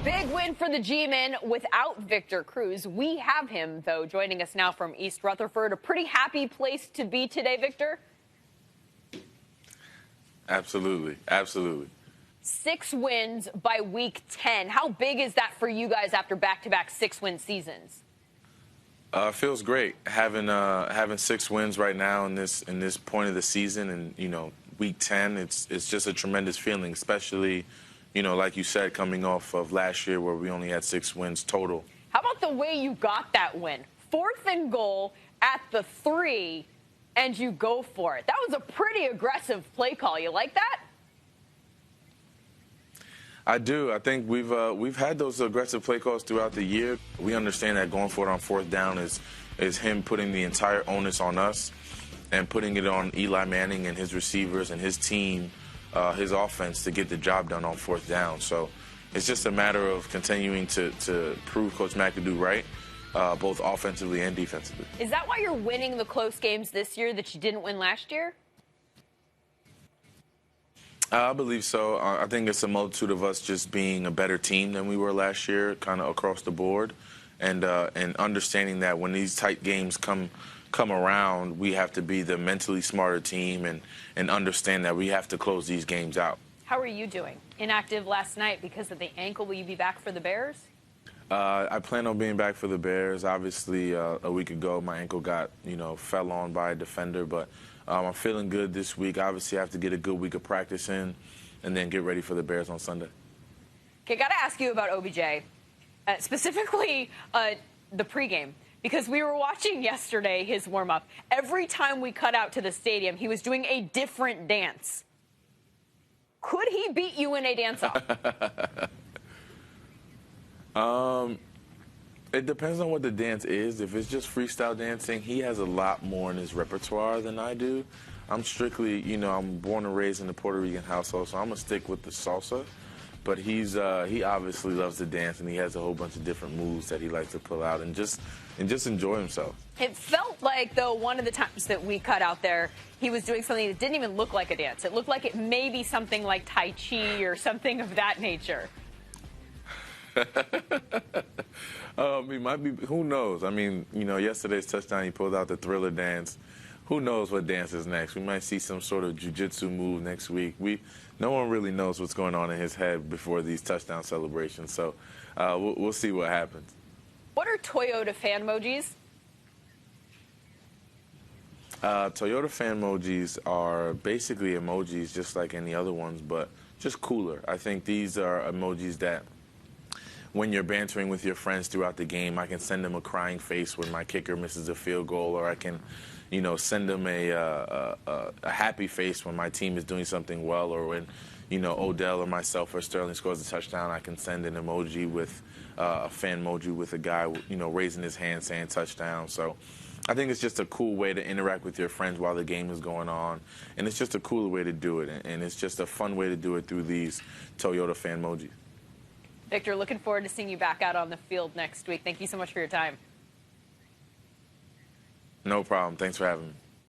Big win for the G-men without Victor Cruz. We have him, though, joining us now from East Rutherford. A pretty happy place to be today, Victor? Absolutely. Absolutely. 6 wins by week 10. How big is that for you guys after back-to-back 6-win seasons? Feels great having 6 wins right now in this point of the season, and week 10. It's just a tremendous feeling, especially like you said, coming off of last year where we only had 6 wins total. How about the way you got that win? 4th and goal at the 3, and you go for it. That was a pretty aggressive play call. You like that? I do. I think we've had those aggressive play calls throughout the year. We understand that going for it on 4th down is him putting the entire onus on us and putting it on Eli Manning and his receivers and his team, his offense, to get the job done on 4th down. So it's just a matter of continuing to prove Coach McAdoo right, both offensively and defensively. Is that why you're winning the close games this year that you didn't win last year? I believe so. I think it's a multitude of us just being a better team than we were last year, kind of across the board, and understanding that when these tight games come around, we have to be the mentally smarter team and understand that we have to close these games out. How are you doing? Inactive last night because of the ankle. Will you be back for the Bears? I plan on being back for the Bears. Obviously, a week ago, my ankle got, fell on by a defender, but I'm feeling good this week. Obviously, I have to get a good week of practice in and then get ready for the Bears on Sunday. Okay, got to ask you about OBJ, specifically the pregame, because we were watching yesterday his warm-up. Every time we cut out to the stadium, he was doing a different dance. Could he beat you in a dance-off? It depends on what the dance is. If it's just freestyle dancing, he has a lot more in his repertoire than I do. I'm strictly, I'm born and raised in a Puerto Rican household, so I'm going to stick with the salsa. But he obviously loves to dance, and he has a whole bunch of different moves that he likes to pull out and just enjoy himself. It felt like, though, one of the times that we cut out there, he was doing something that didn't even look like a dance. It looked like it may be something like Tai Chi or something of that nature. He might be. Who knows? I mean, yesterday's touchdown, he pulled out the Thriller dance. Who knows what dance is next? We might see some sort of jiu-jitsu move next week. No one really knows what's going on in his head before these touchdown celebrations. So we'll see what happens. What are Toyota fan emojis? Toyota fan emojis are basically emojis just like any other ones, but just cooler. I think these are emojis that, when you're bantering with your friends throughout the game, I can send them a crying face when my kicker misses a field goal, or I can, send them a happy face when my team is doing something well, or when, Odell or myself or Sterling scores a touchdown. I can send an emoji with a fan emoji with a guy, raising his hand saying touchdown. So I think it's just a cool way to interact with your friends while the game is going on, and it's just a cooler way to do it, and it's just a fun way to do it through these Toyota fan emojis. Victor, looking forward to seeing you back out on the field next week. Thank you so much for your time. No problem. Thanks for having me.